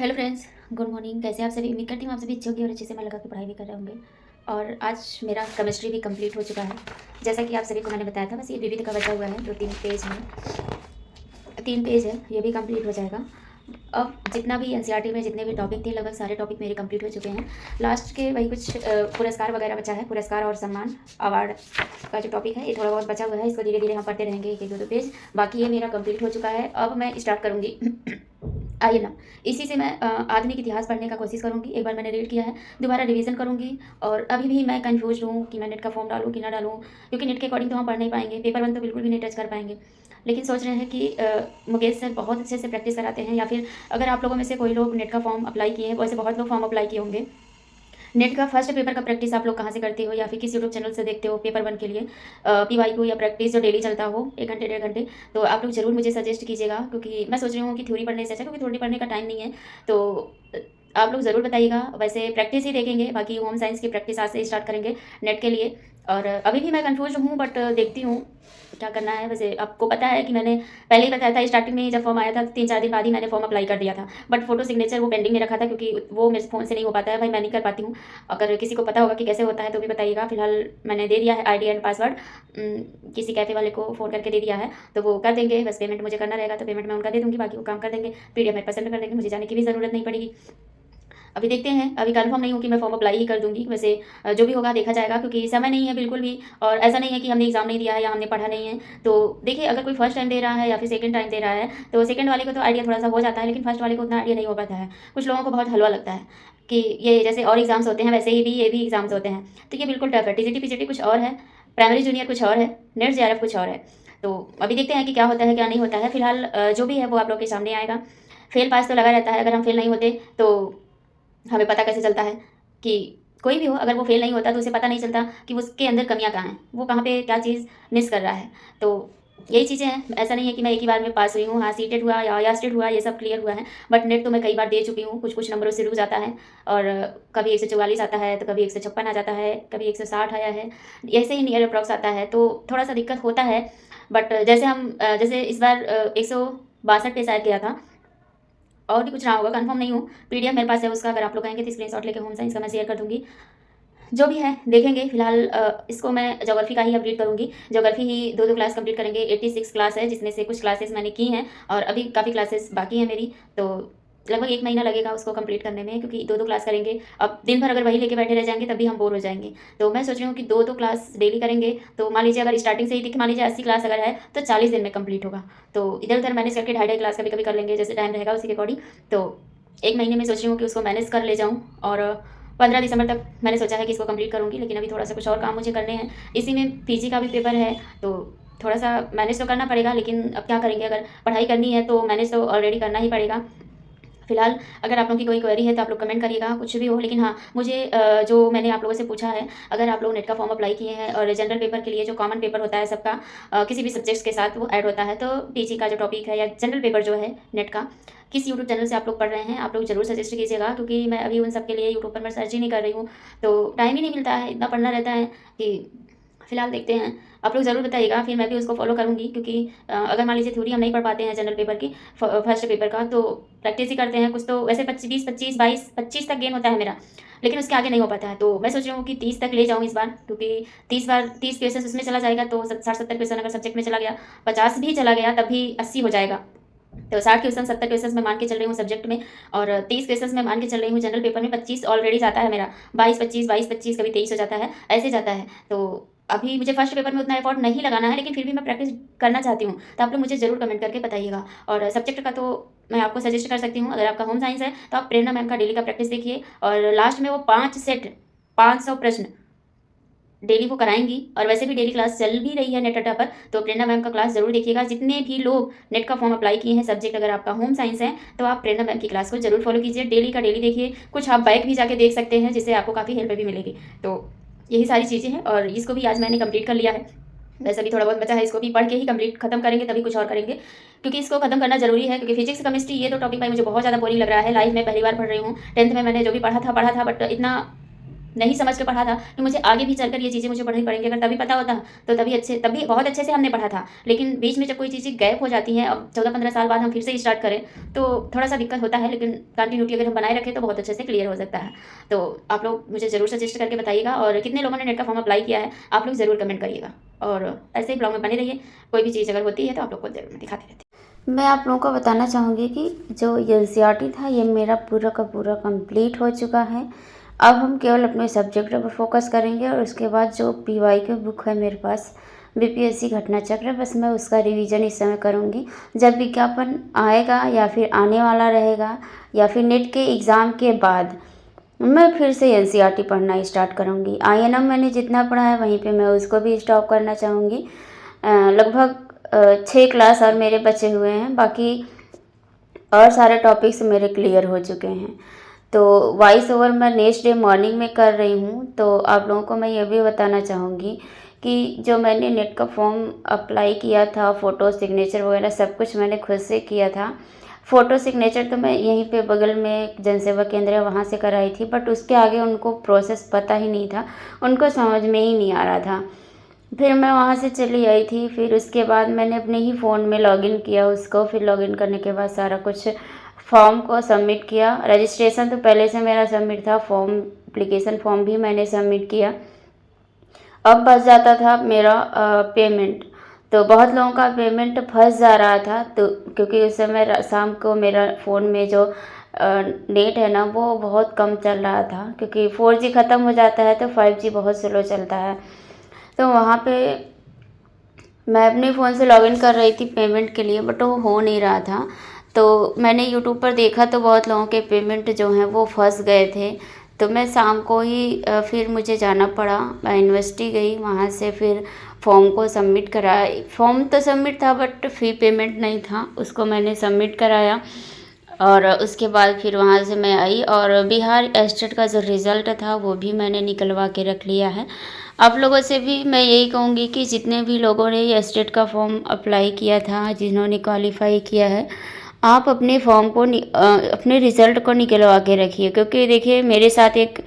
Hello friends, good morning. कैसे आप सभी? उम्मीद करती हूँ आप सभी अच्छे होंगे और अच्छे से मन लगा के पढ़ाई भी कर रहे होंगे। और आज मेरा केमिस्ट्री भी कंप्लीट हो चुका है। जैसा कि आप सभी को मैंने बताया था, बस ये विविध का बचा हुआ है, जो 3 पेज है, 3 पेज है, ये भी कंप्लीट हो जाएगा। अब जितना भी एनसीईआरटी में जितने भी टॉपिक थे, लगभग सारे टॉपिक मेरे कंप्लीट हो चुके हैं। लास्ट के वही कुछ पुरस्कार वगैरह बचा है, पुरस्कार और सम्मान अवार्ड का जो टॉपिक है, ये थोड़ा बहुत बचा हुआ है। इसको धीरे धीरे हम पढ़ते रहेंगे, एक एक दो पेज। बाकी ये मेरा कंप्लीट हो चुका है। अब मैं स्टार्ट करूँगी आइए ना, इसी से मैं आधुनिक इतिहास पढ़ने का कोशिश करूँगी। एक बार मैंने रीड किया है, दोबारा रिवीजन करूँगी। और अभी भी मैं कंफ्यूज हूँ कि मैं नेट का फॉर्म डालूँ कि ना डालूँ, क्योंकि नेट के अकॉर्डिंग तो हम पढ़ नहीं पाएंगे, पेपर वन तो बिल्कुल भी नहीं टच कर पाएंगे। लेकिन सोच रहे हैं कि मुकेश सर बहुत अच्छे से प्रैक्टिस कराते हैं, या फिर अगर आप लोगों में से कोई लोग नेट का फॉर्म अप्लाई किए हैं, वैसे बहुत लोग फॉर्म अप्लाई किए होंगे। नेट का फर्स्ट पेपर का प्रैक्टिस आप लोग कहाँ से करते हो, या फिर किस यूट्यूब चैनल से देखते हो पेपर वन के लिए पीवाई को, या प्रैक्टिस जो डेली चलता हो 1 घंटे 1.5 घंटे, तो आप लोग जरूर मुझे सजेस्ट कीजिएगा। क्योंकि मैं सोच रही हूँ कि थ्योरी पढ़ने से अच्छा, क्योंकि थ्योरी पढ़ने का टाइम नहीं है, तो आप लोग ज़रूर बताइएगा। वैसे प्रैक्टिस ही देखेंगे, बाकी होम साइंस की प्रैक्टिस आज से स्टार्ट करेंगे नेट के लिए। और अभी भी मैं कंफ्यूज हूँ, बट देखती हूँ क्या करना है। वैसे आपको पता है कि मैंने पहले ही बताया था, स्टार्टिंग में ही जब फॉर्म आया था, 3-4 दिन बाद ही मैंने फॉर्म अप्लाई कर दिया था। बट फोटो सिग्नेचर वो पेंडिंग में रखा था, क्योंकि वो मेरे फ़ोन से नहीं हो पाता है भाई, मैं नहीं कर पाती हूँ। अगर किसी को पता होगा कि कैसे होता है तो भी बताइएगा। फिलहाल मैंने दे दिया है आईडी एंड पासवर्ड, किसी कैफ़े वाले को फ़ोन करके दे दिया है, तो वो कर देंगे। बस पेमेंट मुझे करना रहेगा, तो पेमेंट मैं उनका दे दूँगी, बाकी वो काम कर देंगे। पीडीएफ में पसंद कर देंगे, मुझे जाने की भी ज़रूरत नहीं पड़ेगी। अभी देखते हैं, अभी कंफर्म नहीं हूँ कि मैं फॉर्म अप्लाई ही कर दूँगी। वैसे जो भी होगा देखा जाएगा, क्योंकि समय नहीं है बिल्कुल भी। और ऐसा नहीं है कि हमने एग्ज़ाम नहीं दिया है या हमने पढ़ा नहीं है। तो देखिए, अगर कोई फर्स्ट टाइम दे रहा है या फिर सेकंड टाइम दे रहा है, तो सेकंड वाले को तो आइडिया थोड़ा-सा हो जाता है, लेकिन फर्स्ट वाले को उतना आइडिया नहीं हो पाता है। कुछ लोगों को बहुत हलवा लगता है कि ये जैसे और एग्ज़ाम्स होते हैं, वैसे ही भी ये भी एग्ज़ाम्स होते हैं। तो ये बिल्कुल टफ है। टीजीटी पीजीटी कुछ और है, प्राइमरी जूनियर कुछ और है, नेट जेआरएफ कुछ और है। तो अभी देखते हैं कि क्या होता है, क्या नहीं होता है। फिलहाल जो भी है वो आप लोग के सामने आएगा। फेल पास तो लगा रहता है, अगर हम फेल नहीं होते तो हमें पता कैसे चलता है कि कोई भी हो, अगर वो फेल नहीं होता तो उसे पता नहीं चलता कि उसके अंदर कमियां कहाँ हैं, वो कहाँ पे क्या चीज़ मिस कर रहा है। तो यही चीज़ें हैं। ऐसा नहीं है कि मैं एक ही बार में पास हुई हूँ। हाँ, सीटेड हुआ या यास्टेड हुआ, ये सब क्लियर हुआ है। बट नेट तो मैं कई बार दे चुकी हूँ, कुछ कुछ नंबरों से रुक जाता है। और कभी 144 आता है, तो कभी 156 आ जाता है, कभी 160 आया है, ऐसे ही नियर अप्रॉक्स आता है, तो थोड़ा सा दिक्कत होता है। बट जैसे जैसे इस बार 162 पे शायद गया था, और भी कुछ रहा होगा, कंफर्म नहीं हूँ। पीडीएफ मेरे पास है उसका, अगर आप लोग कहेंगे तो स्क्रीनशॉट लेके होम साइंस का मैं शेयर कर दूँगी। जो भी है देखेंगे। फिलहाल इसको मैं ज्योग्राफी का ही अपडेट करूँगी। ज्योग्राफी ही 2-2 क्लास कंप्लीट करेंगे। 86 क्लास है, जिसमें से कुछ क्लासेस मैंने की हैं और अभी काफ़ी क्लासेस बाकी हैं मेरी। तो लगभग 1 महीना लगेगा उसको कंप्लीट करने में, क्योंकि 2-2 क्लास करेंगे। अब दिन भर अगर वही लेके बैठे रह जाएँगे तब भी हम बोर हो जाएँगे। तो मैं सोच रही हूँ कि 2-2 क्लास डेली करेंगे। तो मान लीजिए, अगर स्टार्टिंग से ही देखिए, मान लीजिए 80 क्लास अगर है तो 40 दिन में कंप्लीट होगा। तो इधर-उधर मैनेज करके ढाई-ढाई क्लास कभी-कभी कर लेंगे, जैसे टाइम रहेगा उसी के अकॉर्डिंग। तो 1 महीने में सोच रही हूँ कि उसको मैनेज कर ले जाऊँ। और 15 दिसंबर तक मैंने सोचा है कि इसको कंप्लीट करूँगी। लेकिन अभी थोड़ा-सा कुछ और काम मुझे करने हैं। इसी में पीजी का भी पेपर है, तो थोड़ा-सा मैनेज तो करना पड़ेगा। लेकिन अब क्या करेंगे, अगर पढ़ाई करनी है तो मैनेज तो ऑलरेडी करना ही पड़ेगा। फिलहाल अगर आप लोगों की कोई क्वेरी है तो आप लोग कमेंट करिएगा, कुछ भी हो। लेकिन हाँ, मुझे जो मैंने आप लोगों से पूछा है, अगर आप लोग नेट का फॉर्म अप्लाई किए हैं और जनरल पेपर के लिए जो कॉमन पेपर होता है सबका, किसी भी सब्जेक्ट्स के साथ वो ऐड होता है, तो टीचिंग का जो टॉपिक है या जनरल पेपर जो है नेट का, किस यूट्यूब चैनल से आप लोग पढ़ रहे हैं, आप लोग जरूर सजेस्ट कीजिएगा। क्योंकि मैं अभी उन सब के लिए यूट्यूब पर मैं सर्च ही नहीं कर रही हूँ, तो टाइम ही नहीं मिलता है, इतना पढ़ना रहता है कि फिलहाल देखते हैं। आप लोग ज़रूर बताइएगा, फिर मैं भी उसको फॉलो करूँगी। क्योंकि अगर मान लीजिए थ्योरी हम नहीं पढ़ पाते हैं जनरल पेपर की, फर्स्ट पेपर का, तो प्रैक्टिस ही करते हैं कुछ। तो वैसे 20, 25, 22, 25 तक गेन होता है मेरा, लेकिन उसके आगे नहीं हो पाता है। तो मैं सोच रही हूँ कि 30 तक ले जाऊँ इस बार, क्योंकि 30 क्वेश्चन उसमें चला जाएगा, तो 60-70 क्वेश्चन अगर सब्जेक्ट में चला गया, 50 भी चला गया तब भी 80 हो जाएगा। तो 60 क्वेश्चन 70 क्वेश्चन मैं मान के चल रही हूँ सब्जेक्ट में, और 30 क्वेश्चन मैं मान के चल रही हूँ जनरल पेपर में। 25 ऑलरेडी जाता है मेरा, 22-25, 22-25, कभी 23 हो जाता है, ऐसे जाता है। तो अभी मुझे फर्स्ट पेपर में उतना एफर्ट नहीं लगाना है, लेकिन फिर भी मैं प्रैक्टिस करना चाहती हूँ। तो आप लोग मुझे ज़रूर कमेंट करके बताइएगा। और सब्जेक्ट का तो मैं आपको सजेस्ट कर सकती हूँ, अगर आपका होम साइंस है तो आप प्रेरणा मैम का डेली का प्रैक्टिस देखिए। और लास्ट में वो 5 सेट 500 प्रश्न डेली वो कराएंगी। और वैसे भी डेली क्लास चल भी रही है नेट अड्डा पर, तो प्रेरणा मैम का क्लास जरूर देखिएगा। जितने भी लोग नेट का फॉर्म अप्लाई किए हैं, सब्जेक्ट अगर आपका होम साइंस है, तो आप प्रेरणा मैम की क्लास को जरूर फॉलो कीजिए। डेली का डेली देखिए, कुछ आप बैक भी जाके देख सकते हैं, जिससे आपको काफ़ी हेल्प भी मिलेगी। तो यही सारी चीज़ें हैं, और इसको भी आज मैंने कंप्लीट कर लिया है। वैसे भी थोड़ा बहुत बचा है, इसको भी पढ़ के ही कंप्लीट खत्म करेंगे, तभी कुछ और करेंगे, क्योंकि इसको खत्म करना जरूरी है। क्योंकि फिजिक्स केमिस्ट्री ये तो टॉपिक भाई मुझे बहुत ज़्यादा बोरिंग लग रहा है। लाइफ में पहली बार पढ़ रही हूँ। 10th में मैंने जो भी पढ़ा था, बट इतना नहीं समझ के पढ़ा था कि मुझे आगे भी चलकर ये चीज़ें मुझे पढ़नी पड़ेंगी। अगर तभी पता होता तो तभी बहुत अच्छे से हमने पढ़ा था। लेकिन बीच में जब कोई चीज़ें गैप हो जाती हैं, अब 14-15 साल बाद हम फिर से स्टार्ट करें तो थोड़ा-सा दिक्कत होता है, लेकिन कंटिन्यूटी अगर हम बनाए रखें तो बहुत अच्छे से क्लियर हो सकता है। तो आप लोग मुझे ज़रूर सजेस्ट करके बताइएगा, और कितने लोगों ने नेट का फॉर्म अप्लाई किया है आप लोग ज़रूर कमेंट करिएगा। और ऐसे ही ब्लॉग में बने रहिए, कोई भी चीज़ अगर होती है तो आप लोग को ज़रूर मैं दिखाती रहती हूँ। मैं आप लोगों को बताना चाहूँगी कि जो एनसीईआरटी था ये मेरा पूरा का पूरा कंप्लीट हो चुका है। अब हम केवल अपने सब्जेक्ट पर फोकस करेंगे, और उसके बाद जो पीवाई की बुक है मेरे पास, बीपीएससी घटना चक्र, बस मैं उसका रिवीजन इस समय करूँगी। जब विज्ञापन आएगा या फिर आने वाला रहेगा या फिर नेट के एग्ज़ाम के बाद मैं फिर से एनसीईआरटी पढ़ना स्टार्ट करूँगी। आईएनएम मैंने जितना पढ़ा है वहीं पे मैं उसको भी स्टॉप करना चाहूँगी। लगभग 6 क्लास और मेरे बचे हुए हैं, बाकी और सारे टॉपिक्स मेरे क्लियर हो चुके हैं। तो वॉइस ओवर मैं नेक्स्ट डे मॉर्निंग में कर रही हूँ। तो आप लोगों को मैं ये भी बताना चाहूँगी कि जो मैंने नेट का फॉर्म अप्लाई किया था, फ़ोटो सिग्नेचर वगैरह सब कुछ मैंने खुद से किया था। फ़ोटो सिग्नेचर तो मैं यहीं पे बगल में एक जनसेवा केंद्र है वहाँ से कराई थी, बट उसके आगे उनको प्रोसेस पता ही नहीं था, उनको समझ में ही नहीं आ रहा था। फिर मैं वहाँ से चली आई थी। फिर उसके बाद मैंने अपने ही फ़ोन में लॉगिन किया उसको। फिर लॉगिन करने के बाद सारा कुछ फॉर्म को सबमिट किया। रजिस्ट्रेशन तो पहले से मेरा सबमिट था, फॉर्म एप्लीकेशन फॉर्म भी मैंने सबमिट किया। अब बच जाता था मेरा पेमेंट। तो बहुत लोगों का पेमेंट फंस जा रहा था, तो क्योंकि उस समय शाम को मेरा फ़ोन में जो नेट है ना वो बहुत कम चल रहा था, क्योंकि 4G ख़त्म हो जाता है तो 5G बहुत स्लो चलता है। तो वहाँ पे मैं अपने फ़ोन से लॉगिन कर रही थी पेमेंट के लिए, बट वो हो नहीं रहा था। तो मैंने यूट्यूब पर देखा तो बहुत लोगों के पेमेंट जो हैं वो फंस गए थे। तो मैं शाम को ही फिर मुझे जाना पड़ा, मैं यूनिवर्सिटी गई, वहाँ से फिर फॉर्म को सबमिट कराया। फॉर्म तो सबमिट था बट फ़ी पेमेंट नहीं था, उसको मैंने सबमिट कराया। और उसके बाद फिर वहाँ से मैं आई, और बिहार एस्टेट का जो रिज़ल्ट था वो भी मैंने निकलवा के रख लिया है। आप लोगों से भी मैं यही कहूँगी कि जितने भी लोगों ने ये एस्टेट का फॉर्म अप्लाई किया था, जिन्होंने क्वालिफ़ाई किया है, आप अपने फॉर्म को अपने रिज़ल्ट को निकलवा के रखिए। क्योंकि देखिए मेरे साथ एक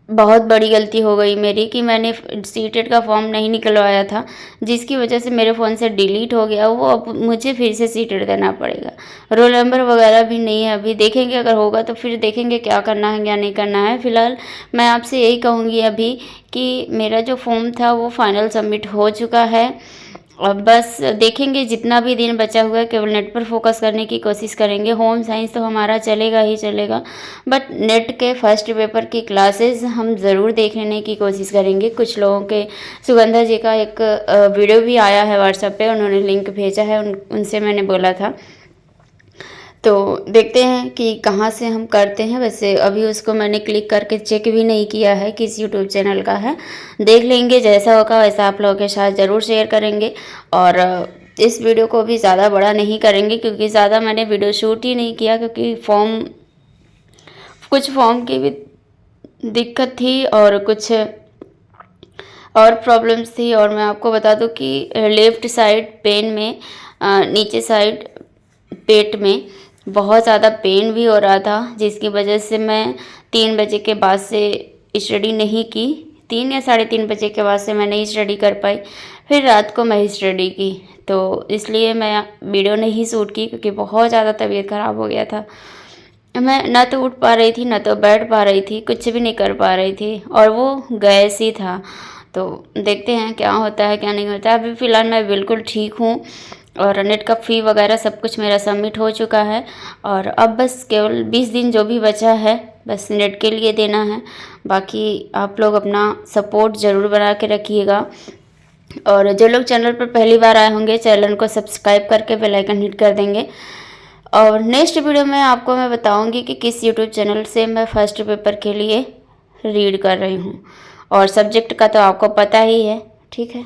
बहुत बड़ी गलती हो गई मेरी कि मैंने सीटेट का फॉर्म नहीं निकलवाया था, जिसकी वजह से मेरे फ़ोन से डिलीट हो गया वो। अब मुझे फिर से सीटेट देना पड़ेगा। रोल नंबर वगैरह भी नहीं है अभी, देखेंगे अगर होगा तो फिर देखेंगे क्या करना है क्या नहीं करना है। फ़िलहाल मैं आपसे यही कहूँगी अभी कि मेरा जो फॉर्म था वो फाइनल सबमिट हो चुका है। अब बस देखेंगे, जितना भी दिन बचा हुआ है केवल नेट पर फोकस करने की कोशिश करेंगे। होम साइंस तो हमारा चलेगा ही चलेगा, बट नेट के फर्स्ट पेपर की क्लासेस हम ज़रूर देखने की कोशिश करेंगे। कुछ लोगों के, सुगंधा जी का एक वीडियो भी आया है व्हाट्सएप पे, उन्होंने लिंक भेजा है, उनसे मैंने बोला था। तो देखते हैं कि कहाँ से हम करते हैं। वैसे अभी उसको मैंने क्लिक करके चेक भी नहीं किया है किस यूट्यूब चैनल का है, देख लेंगे, जैसा होगा वैसा आप लोगों के साथ ज़रूर शेयर करेंगे। और इस वीडियो को भी ज़्यादा बड़ा नहीं करेंगे, क्योंकि ज़्यादा मैंने वीडियो शूट ही नहीं किया, क्योंकि कुछ फॉर्म की भी दिक्कत थी और कुछ और प्रॉब्लम्स थी। और मैं आपको बता दूं कि लेफ़्ट साइड पेन में, नीचे साइड पेट में बहुत ज़्यादा पेन भी हो रहा था, जिसकी वजह से मैं 3 बजे के बाद से स्टडी नहीं की। 3 या 3:30 बजे के बाद से मैं नहीं स्टडी कर पाई, फिर रात को मैं स्टडी की। तो इसलिए मैं वीडियो नहीं शूट की, क्योंकि बहुत ज़्यादा तबीयत ख़राब हो गया था। मैं ना तो उठ पा रही थी, ना तो बैठ पा रही थी, कुछ भी नहीं कर पा रही थी, और वो गैस ही था। तो देखते हैं क्या होता है क्या नहीं होता है। अभी फ़िलहाल मैं बिल्कुल ठीक हूँ, और नेट का फ़ी वगैरह सब कुछ मेरा सबमिट हो चुका है। और अब बस केवल 20 दिन जो भी बचा है बस नेट के लिए देना है। बाकी आप लोग अपना सपोर्ट ज़रूर बना के रखिएगा, और जो लोग चैनल पर पहली बार आए होंगे चैनल को सब्सक्राइब करके बेल आइकन हिट कर देंगे। और नेक्स्ट वीडियो में आपको मैं बताऊंगी कि किस यूट्यूब चैनल से मैं फर्स्ट पेपर के लिए रीड कर रही हूँ, और सब्जेक्ट का तो आपको पता ही है। ठीक है।